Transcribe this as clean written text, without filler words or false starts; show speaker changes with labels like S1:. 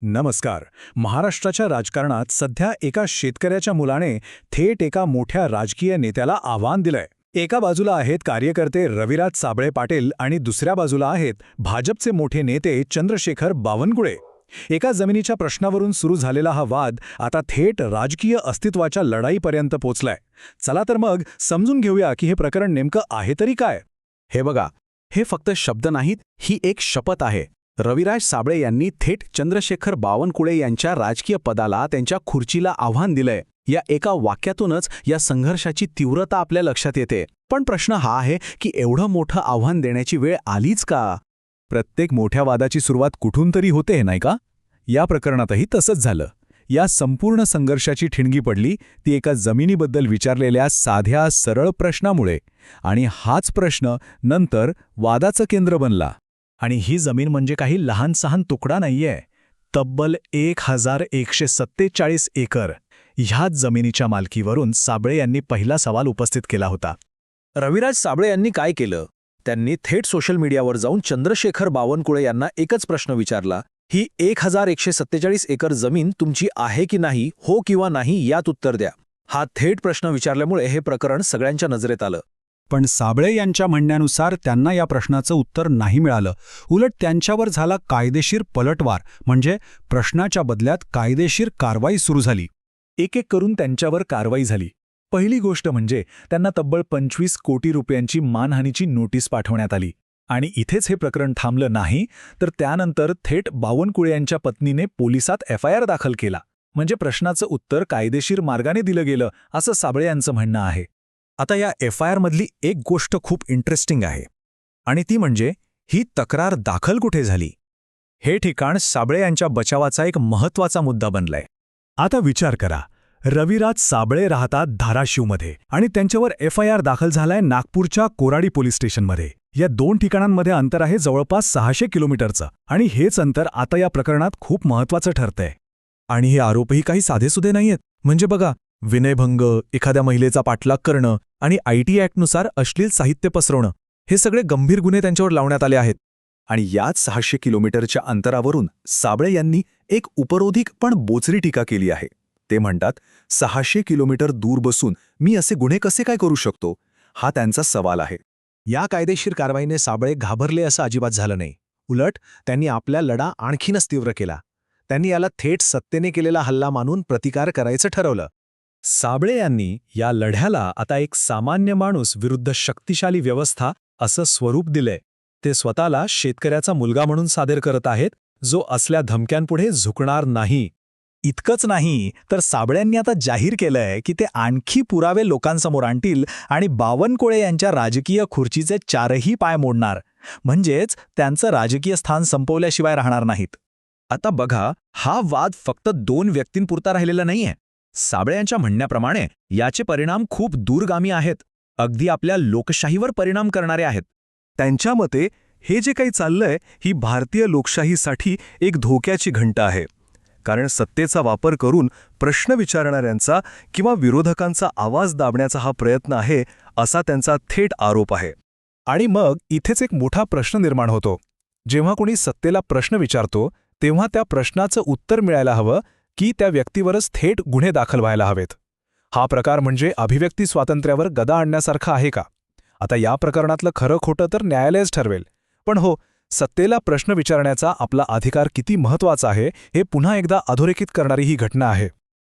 S1: नमस्कार. महाराष्ट्राच्या राजकारणात सध्या एका शेतकऱ्याच्या मुलाने थेट एका मोठ्या राजकीय नेत्याला आव्हान दिलंय. एका बाजूला आहेत कार्यकर्ते रविराज साबळे पाटील आणि दुसऱ्या बाजूला आहेत भाजपचे मोठे नेते चंद्रशेखर बावनकुळे. एका जमिनीच्या प्रश्नावरून सुरू झालेला हा वाद आता थेट राजकीय अस्तित्वाच्या लढाईपर्यंत पोचलाय. चला तर मग समजून घेऊया की हे प्रकरण नेमकं आहे तरी काय.
S2: हे बघा, हे फक्त शब्द नाहीत, ही एक शपथ आहे. रविराज साबळे यांनी थेट चंद्रशेखर बावनकुळे यांच्या राजकीय पदाला, त्यांच्या खुर्चीला आव्हान दिलंय. या एका वाक्यातूनच या संघर्षाची तीव्रता आपल्या लक्षात येते. पण प्रश्न हा आहे की एवढं मोठं आव्हान देण्याची वेळ आलीच का?
S1: प्रत्येक मोठ्या वादाची सुरुवात कुठून तरी होते, नाही का? या प्रकरणातही तसंच झालं. या संपूर्ण संघर्षाची ठिणगी पडली ती एका जमिनीबद्दल विचारलेल्या साध्या सरळ प्रश्नामुळे. आणि हाच प्रश्न नंतर वादाचं केंद्र बनला. आणि ही जमीन म्हणजे काही लहान सहान तुकडा नाहीये. तब्बल 1147 एकर. ह्याच जमिनीच्या मालकीवरून साबळे यांनी पहिला सवाल उपस्थित केला होता.
S2: रविराज साबळे यांनी काय केलं? त्यांनी थेट सोशल मीडियावर जाऊन चंद्रशेखर बावनकुळे यांना एकच प्रश्न विचारला, ही 1147 एकर जमीन तुमची आहे की नाही, हो किंवा नाही यात उत्तर द्या. हा थेट प्रश्न विचारल्यामुळे हे प्रकरण सगळ्यांच्या नजरेत आलं.
S1: पण साबळे यांच्या म्हणण्यानुसार त्यांना या प्रश्नाचं उत्तर नाही मिळालं. उलट त्यांच्यावर झाला कायदेशीर पलटवार, म्हणजे प्रश्नाच्या बदल्यात कायदेशीर कारवाई सुरू झाली. एक एक करून त्यांच्यावर कारवाई झाली. पहिली गोष्ट म्हणजे त्यांना तब्बल 25 कोटी रुपयांची मानहानीची नोटीस पाठवण्यात आली. आणि इथेच हे प्रकरण थांबलं नाही, तर त्यानंतर थेट बावनकुळे यांच्या पत्नीने पोलिसात FIR दाखल केला. म्हणजे प्रश्नाचं उत्तर कायदेशीर मार्गाने दिलं गेलं, असं साबळे यांचं म्हणणं आहे. आता या FIR मधली एक गोष्ट खूप इंटरेस्टिंग आहे, आणि ती म्हणजे ही तक्रार दाखल कुठे झाली. हे ठिकाण साबळे यांच्या बचावाचा एक महत्त्वाचा मुद्दा बनलाय. आता विचार करा, रविराज साबळे राहतात धाराशिवमध्ये आणि त्यांच्यावर FIR दाखल झालाय नागपूरच्या कोराडी पोलीस स्टेशनमध्ये. या दोन ठिकाणांमध्ये अंतर आहे जवळपास 600 किलोमीटरचं. आणि हेच अंतर आता या प्रकरणात खूप महत्त्वाचं ठरतंय. आणि हे आरोपही काही साधेसुधे नाहीयेत. म्हणजे बघा, विनयभंग, एखाद्या महिलेचा पाठलाग करणं आणि IT ॲक्टनुसार अश्लील साहित्य पसरवणं, हे सगळे गंभीर गुन्हे त्यांच्यावर लावण्यात आले आहेत. आणि याच 600 किलोमीटरच्या अंतरावरून साबळे यांनी एक उपरोधिक पण बोचरी टीका केली आहे. ते म्हणतात, 600 किलोमीटर दूर बसून मी असे गुन्हे कसे काय करू शकतो, हा त्यांचा सवाल आहे. या कायदेशीर कारवाईने साबळे घाबरले असं अजिबात झालं नाही. उलट त्यांनी आपला लढा आणखीनच तीव्र केला. त्यांनी याला थेट सत्तेने केलेला हल्ला मानून प्रतिकार करायचं ठरवलं. साबळे यांनी या लढ्याला आता एक सामान्य माणूस विरुद्ध शक्तिशाली व्यवस्था असं स्वरूप दिलंय. ते स्वतःला शेतकऱ्याचा मुलगा म्हणून सादर करत आहेत, जो असल्या धमक्यांपुढे झुकणार नाही. इतकंच नाही, तर साबळ्यांनी आता जाहीर केलंय की ते आणखी पुरावे लोकांसमोर आणतील आणि बावनकुळे यांच्या राजकीय खुर्चीचे 4ही पाय मोडणार. म्हणजेच त्यांचं राजकीय स्थान संपवल्याशिवाय राहणार नाहीत. आता बघा, हा वाद फक्त 2 व्यक्तींपुरता राहिलेला नाहीये. साबळे यांच्या म्हणण्याप्रमाणे याचे परिणाम खूप दूरगामी आहेत, अगदी आपल्या लोकशाहीवर परिणाम करणारे आहेत. त्यांच्या मते हे जे काही चाललंय, ही भारतीय लोकशाहीसाठी एक धोक्याची घंटा आहे. कारण सत्तेचा वापर करून प्रश्न विचारणाऱ्यांचा किंवा विरोधकांचा आवाज दाबण्याचा हा प्रयत्न आहे, असा त्यांचा थेट आरोप आहे. आणि मग इथेच एक मोठा प्रश्न निर्माण होतो. जेव्हा कोणी सत्तेला प्रश्न विचारतो, तेव्हा त्या प्रश्नाचं उत्तर मिळायला हवं की त्या व्यक्तीवरच थेट गुन्हे दाखल व्हायला हवेत. हा प्रकार म्हणजे अभिव्यक्ती स्वातंत्र्यावर गदा आणण्यासारखा आहे का? आता या प्रकरणातलं खरं खोटं तर न्यायालयच ठरवेल. पण हो, सत्तेला प्रश्न विचारण्याचा आपला अधिकार किती महत्त्वाचा आहे, हे पुन्हा एकदा अधोरेखित करणारी ही घटना आहे.